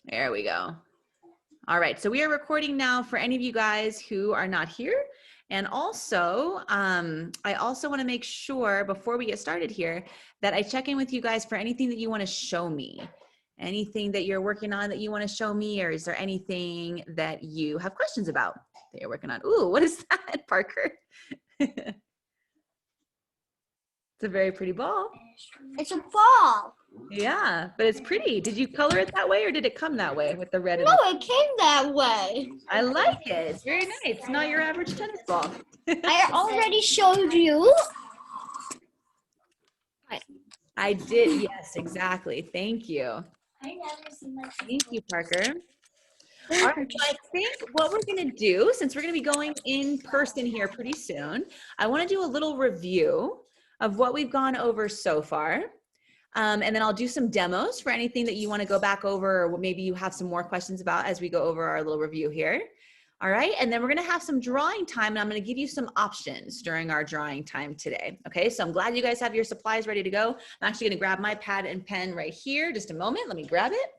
There we go. All right, so we are recording now for any of you guys who are not here. And also, I also want to make sure before we get started here that I check in with you guys for anything that you want to show me. Anything that you're working on that you want to show me, or is there anything that you have questions about that you're working on? Ooh, what is that, Parker? It's a very pretty ball. It's a ball. Yeah, but it's pretty. Did you color it that way, or did it come that way with the red? No, it came that way. I like it. It's very nice. It's not your average tennis ball. I already showed you. I did. Yes, exactly. Thank you. Thank you, Parker. All right, so I think what we're going to do, since we're going to be going in person here pretty soon, I want to do a little review of what we've gone over so far. And then I'll do some demos for anything that you want to go back over, or maybe you have some more questions about as we go over our little review here. All right, and then we're gonna have some drawing time, and I'm gonna give you some options during our drawing time today. Okay, so I'm glad you guys have your supplies ready to go. I'm actually gonna grab my pad and pen right here. Just a moment, let me grab it.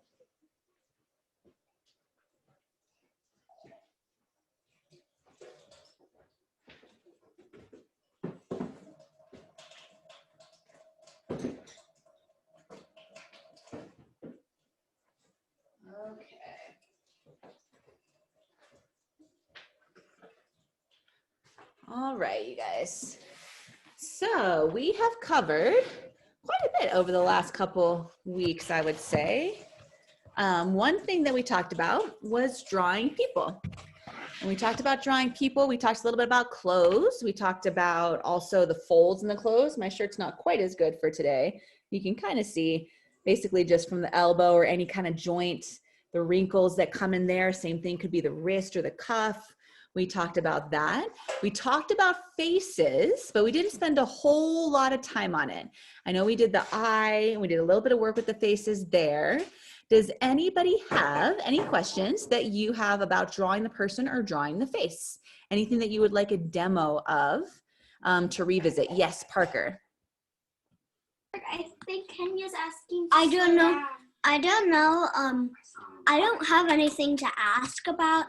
All right, you guys. So we have covered quite a bit over the last couple weeks, I would say. One thing that we talked about was drawing people. And we talked about drawing people. We talked a little bit about clothes. We talked about also the folds in the clothes. My shirt's not quite as good for today. You can kind of see basically just from the elbow or any kind of joint, the wrinkles that come in there. Same thing could be the wrist or the cuff. We talked about that. We talked about faces, but we didn't spend a whole lot of time on it. I know we did the eye, and we did a little bit of work with the faces there. Does anybody have any questions that you have about drawing the person or drawing the face? Anything that you would like a demo of to revisit? Yes, Parker. I think Kenya's asking. I don't know. I don't have anything to ask about.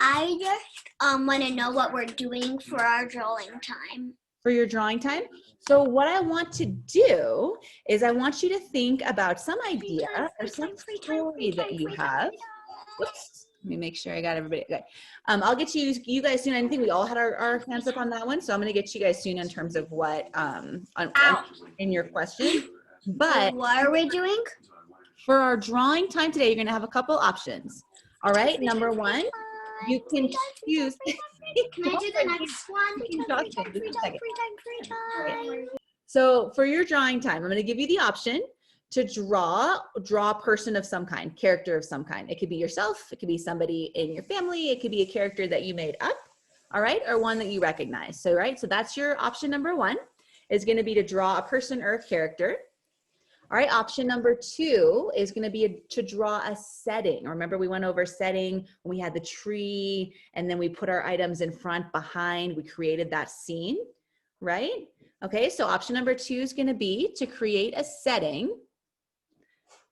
I just want to know what we're doing for our drawing time. For your drawing time? So what I want to do is I want you to think about some idea or some story that you have. Whoops, let me make sure I got everybody. Okay. I'll get to you guys soon. I think we all had our hands up on that one. So I'm going to get you guys soon in terms of what in your question. But what are we doing? For our drawing time today, you're going to have a couple options. All right. Number one, you can choose. Can I do the next one? So for your drawing time, I'm going to give you the option to draw a person of some kind, character of some kind. It could be yourself. It could be somebody in your family. It could be a character that you made up. All right. Or one that you recognize. So, right. So that's your option number one is going to be to draw a person or a character. All right, option number two is going to be to draw a setting. Remember, we went over setting when we had the tree, and then we put our items in front, behind. We created that scene, right? Okay, so option number two is going to be to create a setting.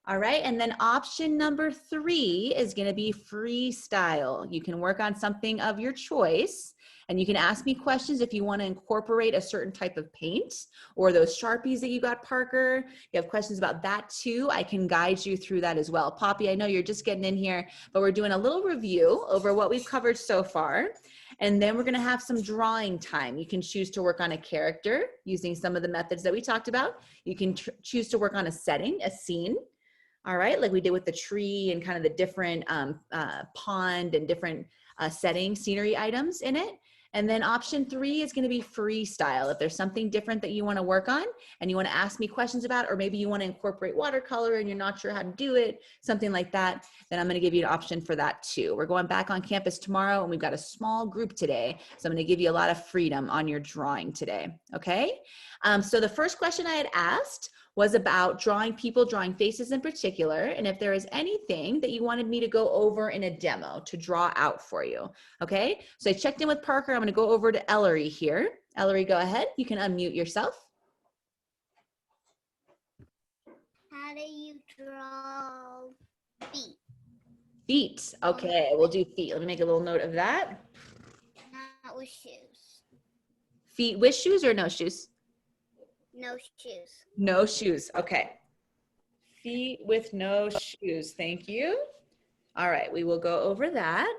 All right, and then option number three is going to be freestyle. You can work on something of your choice. And you can ask me questions if you want to incorporate a certain type of paint or those Sharpies that you got, Parker. You have questions about that too. I can guide you through that as well. Poppy, I know you're just getting in here, but we're doing a little review over what we've covered so far. And then we're going to have some drawing time. You can choose to work on a character using some of the methods that we talked about. You can choose to work on a setting, a scene. All right, like we did with the tree and kind of the different pond and different setting scenery items in it. And then option three is going to be freestyle. If there's something different that you want to work on and you want to ask me questions about, or maybe you want to incorporate watercolor and you're not sure how to do it, something like that, then I'm going to give you an option for that too. We're going back on campus tomorrow and we've got a small group today. So I'm going to give you a lot of freedom on your drawing today. Okay. So the first question I had asked was about drawing people, drawing faces in particular, and if there is anything that you wanted me to go over in a demo to draw out for you, okay? So I checked in with Parker. I'm gonna go over to Ellery here. Ellery, go ahead. You can unmute yourself. How do you draw Feet. Okay, we'll do feet. Let me make a little note of that. Not with shoes. Feet with shoes or no shoes? No shoes. No shoes. Okay. Feet with no shoes. Thank you. All right, we will go over that.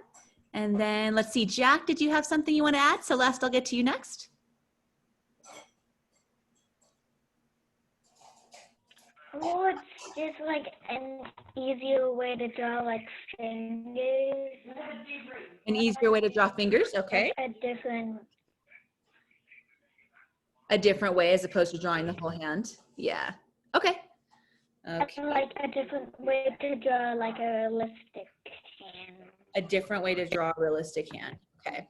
And then let's see, Jack, did you have something you want to add? Celeste, I'll get to you next. Well, it's just like an easier way to draw like fingers. An easier way to draw fingers, okay. A different. A different way as opposed to drawing the whole hand. Yeah. Okay. Okay. Like a different way to draw like a realistic hand. A different way to draw a realistic hand. Okay.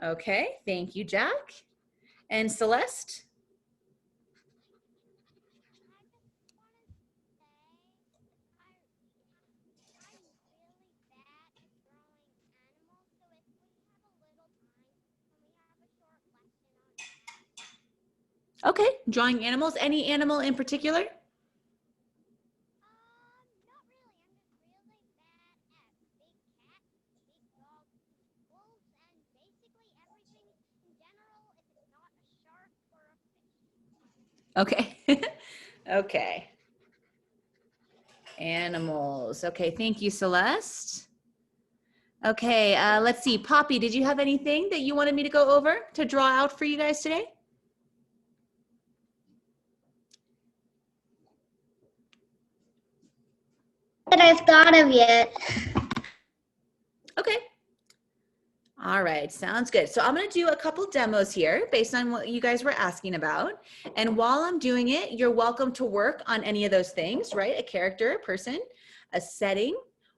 Okay. Thank you, Jack. And Celeste? Okay. Drawing animals. Any animal in particular? Okay. Okay. Animals. Okay, thank you, Celeste. Okay, let's see. Poppy, did you have anything that you wanted me to go over to draw out for you guys today? That I've thought of yet. Okay. All right, sounds good. So I'm going to do a couple demos here based on what you guys were asking about. And while I'm doing it, you're welcome to work on any of those things, right? A character, a person, a setting,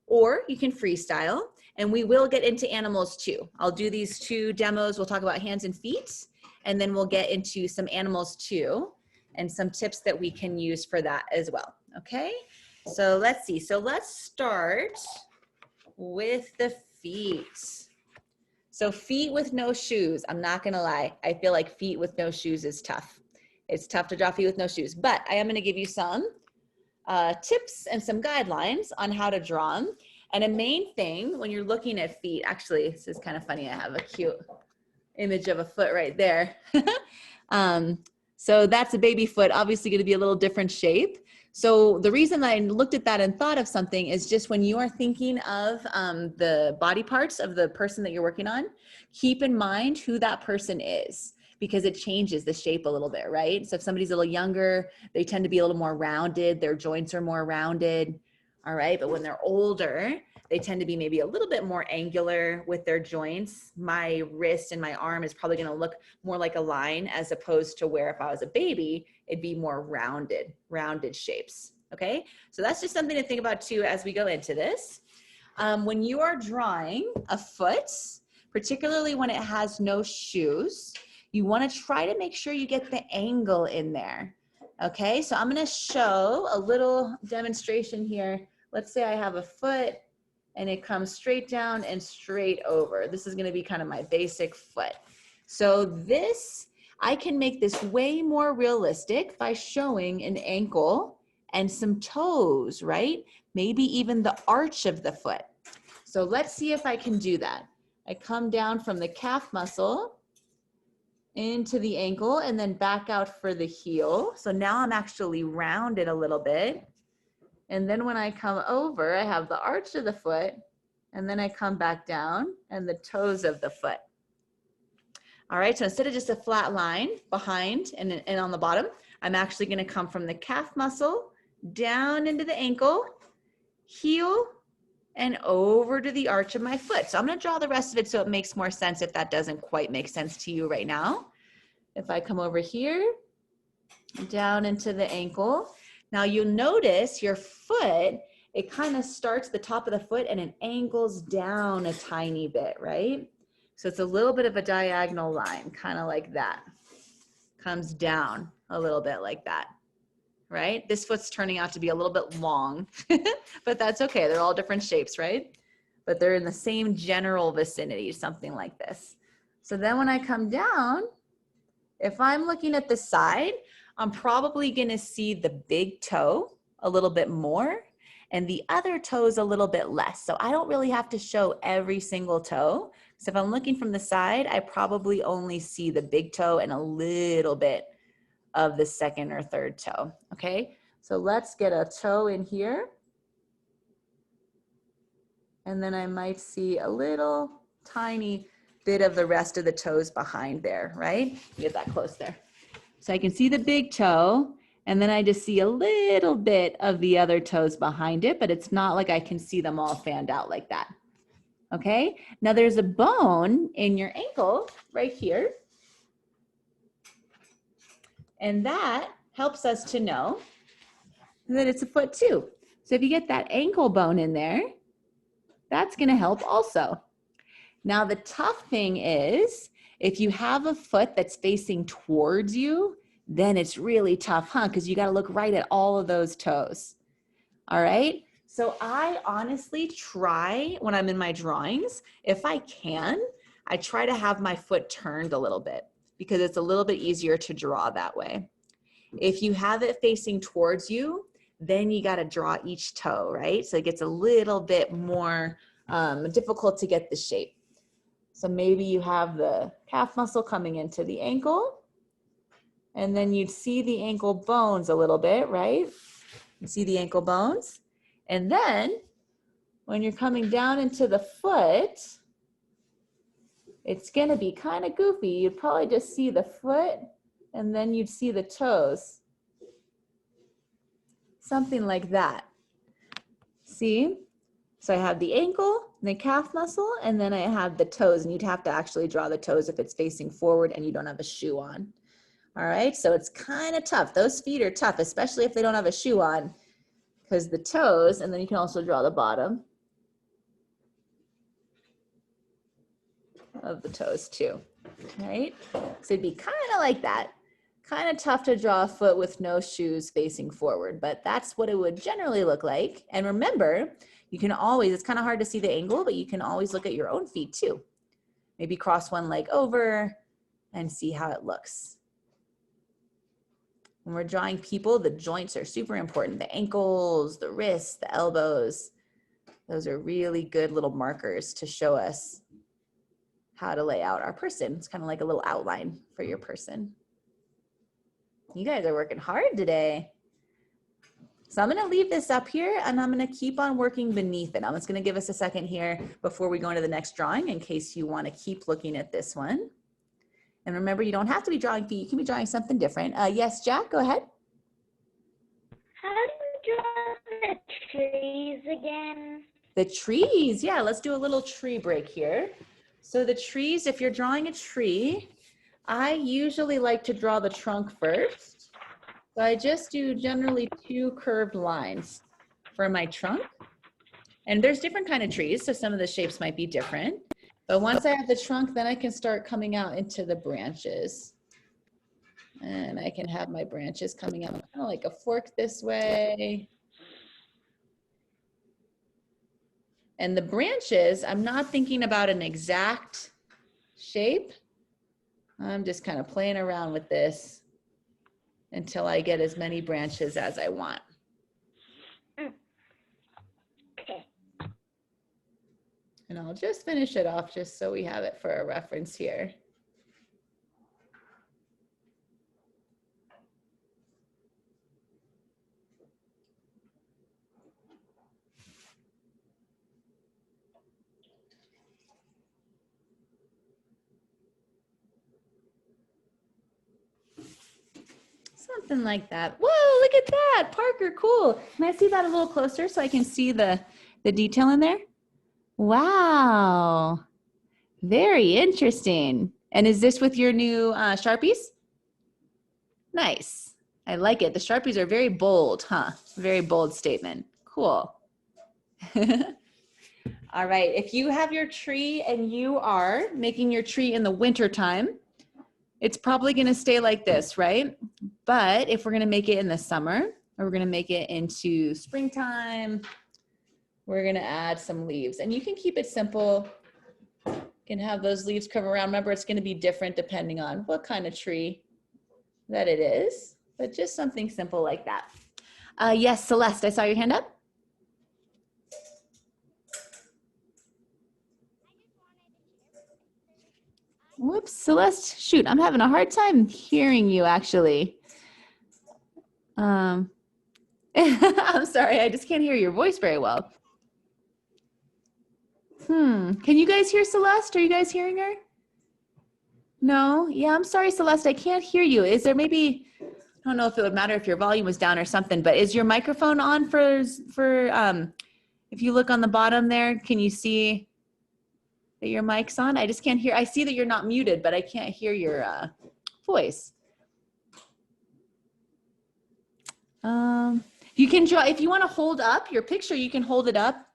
or you can freestyle. And we will get into animals too. I'll do these 2 demos. We'll talk about hands and feet, and then we'll get into some animals too, and some tips that we can use for that as well, okay? So let's see. So let's start with the feet. So feet with no shoes, I'm not gonna lie. I feel like feet with no shoes is tough. It's tough to draw feet with no shoes, but I am gonna give you some tips and some guidelines on how to draw them. And a main thing when you're looking at feet, actually, this is kind of funny. I have a cute image of a foot right there. So that's a baby foot, obviously gonna be a little different shape. So the reason I looked at that and thought of something is just when you are thinking of the body parts of the person that you're working on, keep in mind who that person is, because it changes the shape a little bit, right? So if somebody's a little younger, they tend to be a little more rounded, their joints are more rounded, all right? But when they're older, they tend to be maybe a little bit more angular with their joints. My wrist and my arm is probably gonna look more like a line as opposed to where if I was a baby, it'd be more rounded shapes, okay? So that's just something to think about too as we go into this. When you are drawing a foot, particularly when it has no shoes, you wanna try to make sure you get the angle in there, okay? So I'm gonna show a little demonstration here. Let's say I have a foot and it comes straight down and straight over. This is gonna be kind of my basic foot. So this, I can make this way more realistic by showing an ankle and some toes, right? Maybe even the arch of the foot. So let's see if I can do that. I come down from the calf muscle into the ankle and then back out for the heel. So now I'm actually rounded a little bit. And then when I come over, I have the arch of the foot, and then I come back down and the toes of the foot. All right, so instead of just a flat line behind and on the bottom, I'm actually gonna come from the calf muscle down into the ankle, heel, and over to the arch of my foot. So I'm gonna draw the rest of it so it makes more sense if that doesn't quite make sense to you right now. If I come over here, down into the ankle, now you'll notice your foot, it kind of starts the top of the foot and it angles down a tiny bit, right? So it's a little bit of a diagonal line, kind of like that. Comes down a little bit like that, right? This foot's turning out to be a little bit long, but that's okay. They're all different shapes, right? But they're in the same general vicinity, something like this. So then when I come down, if I'm looking at the side, I'm probably gonna see the big toe a little bit more. and the other toe's a little bit less. So I don't really have to show every single toe. So if I'm looking from the side, I probably only see the big toe and a little bit of the second or third toe, okay? So let's get a toe in here. And then I might see a little tiny bit of the rest of the toes behind there, right? Get that close there. So I can see the big toe, and then I just see a little bit of the other toes behind it, but it's not like I can see them all fanned out like that. Okay, now there's a bone in your ankle right here, and that helps us to know that it's a foot too. So if you get that ankle bone in there, that's gonna help also. Now the tough thing is, if you have a foot that's facing towards you, then it's really tough, huh? Because you gotta look right at all of those toes, all right? So I honestly try, when I'm in my drawings, if I can, I try to have my foot turned a little bit because it's a little bit easier to draw that way. If you have it facing towards you, then you gotta draw each toe, right? So it gets a little bit more difficult to get the shape. So maybe you have the calf muscle coming into the ankle, and then you'd see the ankle bones a little bit, right? You see the ankle bones. And then when you're coming down into the foot, it's gonna be kind of goofy. You'd probably just see the foot and then you'd see the toes. Something like that. See? So I have the ankle, the calf muscle, and then I have the toes, and you'd have to actually draw the toes if it's facing forward and you don't have a shoe on. All right, so it's kind of tough. Those feet are tough, especially if they don't have a shoe on, because the toes, and then you can also draw the bottom of the toes too, right? So it'd be kind of like that. Kind of tough to draw a foot with no shoes facing forward, but that's what it would generally look like. And remember, you can always, it's kind of hard to see the angle, but you can always look at your own feet too. Maybe cross one leg over and see how it looks. When we're drawing people, the joints are super important. The ankles, the wrists, the elbows, those are really good little markers to show us how to lay out our person. It's kind of like a little outline for your person. You guys are working hard today. So I'm gonna leave this up here and I'm gonna keep on working beneath it. I'm just gonna give us a second here before we go into the next drawing in case you wanna keep looking at this one. And remember, you don't have to be drawing feet, you can be drawing something different. Yes, Jack, go ahead. How do you draw the trees again? The trees, yeah, let's do a little tree break here. So the trees, if you're drawing a tree, I usually like to draw the trunk first. So I just do generally 2 curved lines for my trunk. And there's different kind of trees, so some of the shapes might be different. But once I have the trunk, then I can start coming out into the branches. And I can have my branches coming out kind of like a fork this way. And the branches, I'm not thinking about an exact shape. I'm just kind of playing around with this until I get as many branches as I want. Okay. And I'll just finish it off just so we have it for a reference here. Something like that. Whoa, look at that, Parker, cool. Can I see that a little closer so I can see the detail in there? Wow, very interesting. And is this with your new Sharpies? Nice, I like it. The Sharpies are very bold, huh? Very bold statement, cool. All right, if you have your tree and you are making your tree in the winter time, it's probably gonna stay like this, right? But if we're gonna make it in the summer, or we're gonna make it into springtime, we're gonna add some leaves. And you can keep it simple. You can have those leaves come around. Remember, it's gonna be different depending on what kind of tree that it is, but just something simple like that. Yes, Celeste, I saw your hand up. Whoops, Celeste, shoot, I'm having a hard time hearing you actually. I'm sorry, I just can't hear your voice very well. Can you guys hear Celeste? Are you guys hearing her? No? Yeah, I'm sorry, Celeste, I can't hear you. Is there maybe, I don't know if it would matter if your volume was down or something, but is your microphone on if you look on the bottom there, can you see that your mic's on? I just can't hear. I see that you're not muted, but I can't hear your voice. You can draw, if you want to hold up your picture, you can hold it up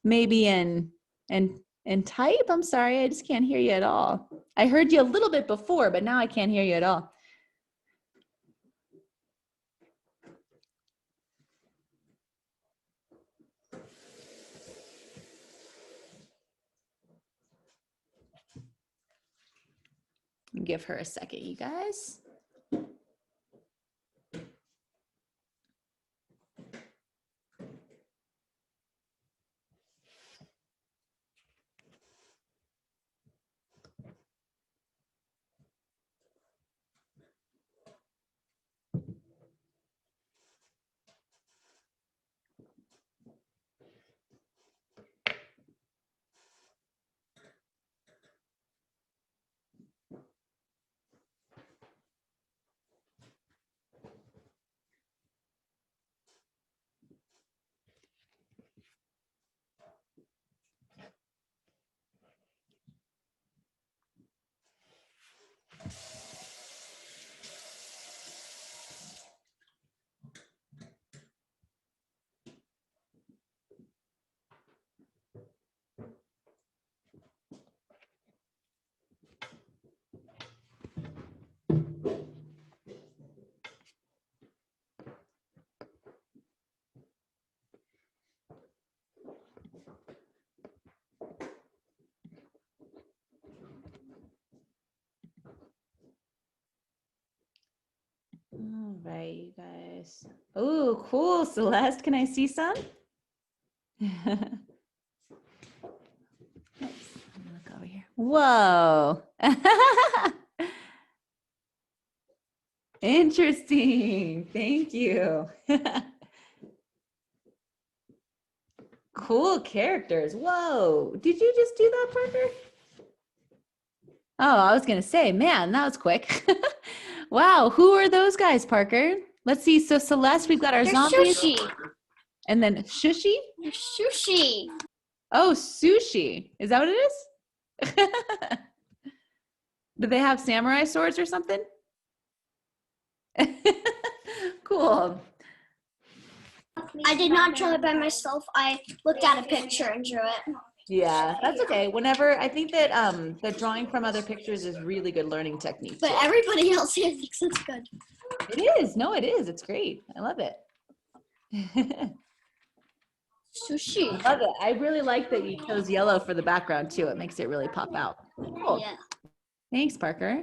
maybe and type. I'm sorry, I just can't hear you at all. I heard you a little bit before, but now I can't hear you at all. Give her a second, you guys. All right, you guys. Oh, cool, Celeste. Can I see some? Oops, look over here. Whoa. Interesting. Thank you. Cool characters. Whoa. Did you just do that, Parker? Oh, I was going to say, man, that was quick. Wow. Who are those guys, Parker? Let's see. So Celeste, we've got our They're zombies. sushi. And then Shushi? They're sushi. Oh, sushi. Is that what it is? Do they have samurai swords or something? Cool. I did not draw it by myself. I looked at a picture and drew it. Yeah, that's okay. Whenever, I think that that drawing from other pictures is really good learning technique. But too. everybody else here thinks it's good. It is. No, it is. It's great. I love it. Sushi. I love it. I really like that you chose yellow for the background too. It makes it really pop out. Cool. Yeah. Thanks, Parker.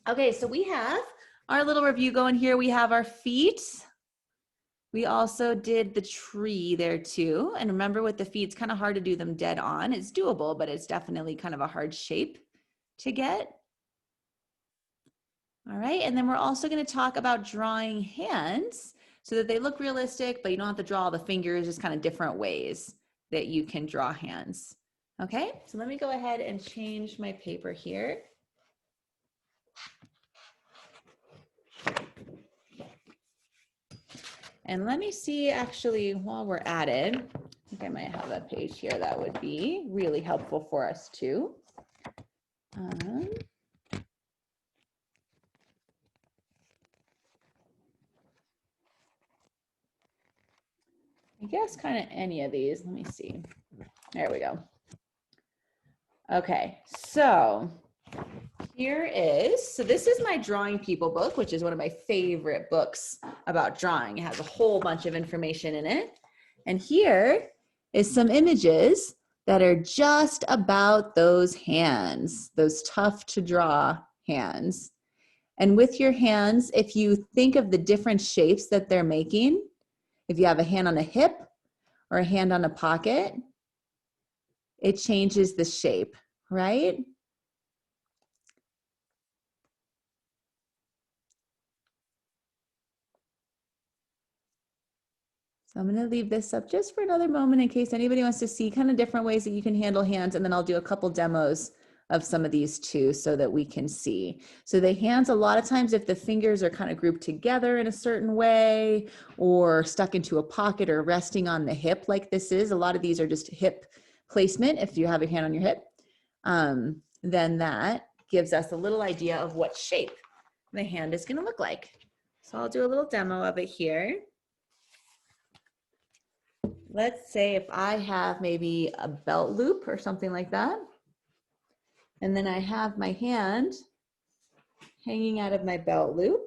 Okay, so we have our little review going here. We have our feet. We also did the tree there too. And remember with the feet, it's kind of hard to do them dead on. It's doable, but it's definitely kind of a hard shape to get. All right, and then we're also going to talk about drawing hands so that they look realistic, but you don't have to draw all the fingers, just kind of different ways that you can draw hands. Okay, so let me go ahead and change my paper here. And let me see, actually, while we're at it, I think I might have a page here that would be really helpful for us too. I guess kind of any of these. Let me see. There we go. Okay, so this is my Drawing People book, which is one of my favorite books about drawing. It has a whole bunch of information in it. And here is some images that are just about those hands, those tough to draw hands. And with your hands, if you think of the different shapes that they're making, if you have a hand on a hip or a hand on a pocket, it changes the shape, right? So I'm going to leave this up just for another moment in case anybody wants to see kind of different ways that you can handle hands. And then I'll do a couple demos of some of these too so that we can see. So the hands, a lot of times if the fingers are kind of grouped together in a certain way or stuck into a pocket or resting on the hip like this is, a lot of these are just hip placement if you have your hand on your hip, then that gives us a little idea of what shape the hand is going to look like. So I'll do a little demo of it here. Let's say if I have maybe a belt loop or something like that, and then I have my hand hanging out of my belt loop.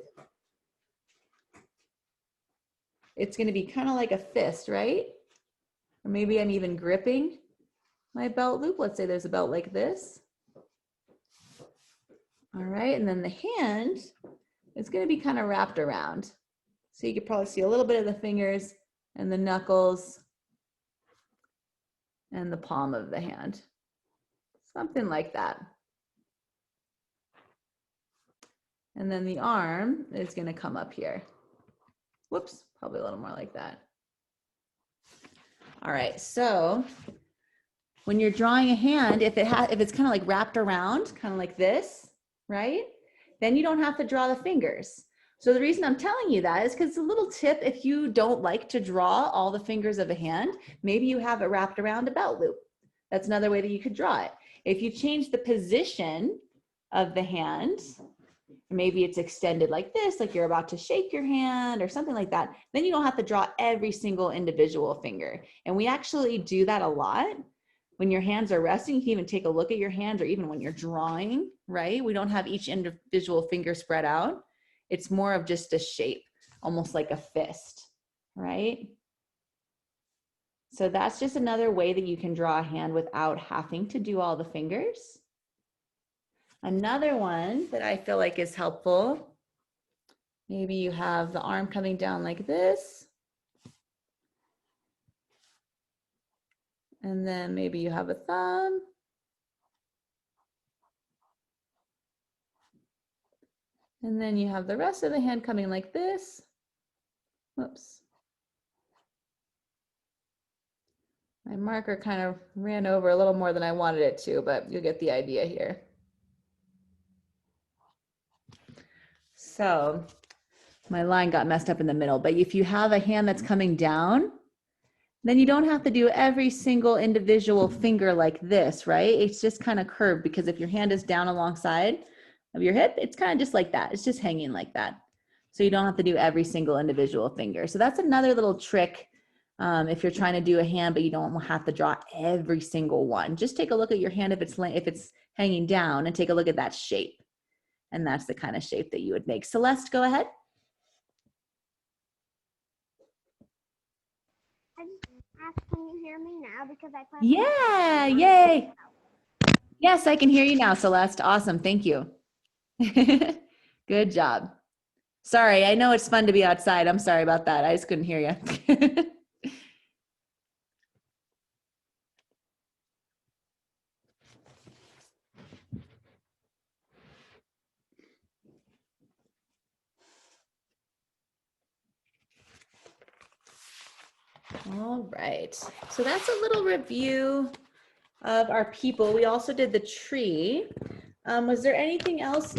It's going to be kind of like a fist, right? Or maybe I'm even gripping my belt loop. Let's say there's a belt like this. All right, and then the hand is going to be kind of wrapped around. So you could probably see a little bit of the fingers and the knuckles and the palm of the hand. Something like that. And then the arm is going to come up here. Whoops, probably a little more like that. All right, so when you're drawing a hand, if it's kind of like wrapped around, kind of like this, right? Then you don't have to draw the fingers. So the reason I'm telling you that is because it's a little tip. If you don't like to draw all the fingers of a hand, maybe you have it wrapped around a belt loop. That's another way that you could draw it. If you change the position of the hand, maybe it's extended like this, like you're about to shake your hand or something like that, then you don't have to draw every single individual finger. And we actually do that a lot. When your hands are resting, you can even take a look at your hands, or even when you're drawing, right? We don't have each individual finger spread out. It's more of just a shape, almost like a fist, right? So that's just another way that you can draw a hand without having to do all the fingers. Another one that I feel like is helpful, maybe you have the arm coming down like this. And then maybe you have a thumb. And then you have the rest of the hand coming like this. Whoops. My marker kind of ran over a little more than I wanted it to, but you'll get the idea here. So my line got messed up in the middle, but if you have a hand that's coming down, then you don't have to do every single individual finger like this, right? It's just kind of curved, because if your hand is down alongside of your hip, it's kind of just like that. It's just hanging like that. So you don't have to do every single individual finger. So that's another little trick if you're trying to do a hand, but you don't have to draw every single one. Just take a look at your hand if it's hanging down, and take a look at that shape. And that's the kind of shape that you would make. Celeste, go ahead. Can you hear me now? Because I put Yeah, yay. Yes, I can hear you now, Celeste. Awesome, thank you. Good job. Sorry, I know it's fun to be outside. I'm sorry about that. I just couldn't hear you. All right, so that's a little review of our people. We also did the tree. Was there anything else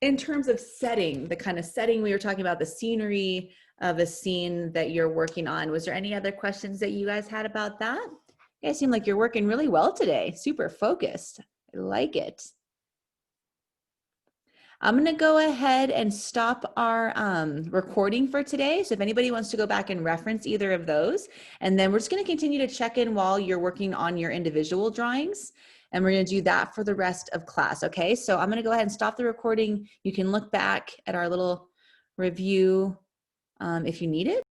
in terms of setting, the kind of setting we were talking about, the scenery of a scene that you're working on? Was there any other questions that you guys had about that? You guys seem like you're working really well today. Super focused. I like it. I'm going to go ahead and stop our recording for today. So if anybody wants to go back and reference either of those, and then we're just going to continue to check in while you're working on your individual drawings. And we're going to do that for the rest of class. Okay, so I'm going to go ahead and stop the recording. You can look back at our little review if you need it.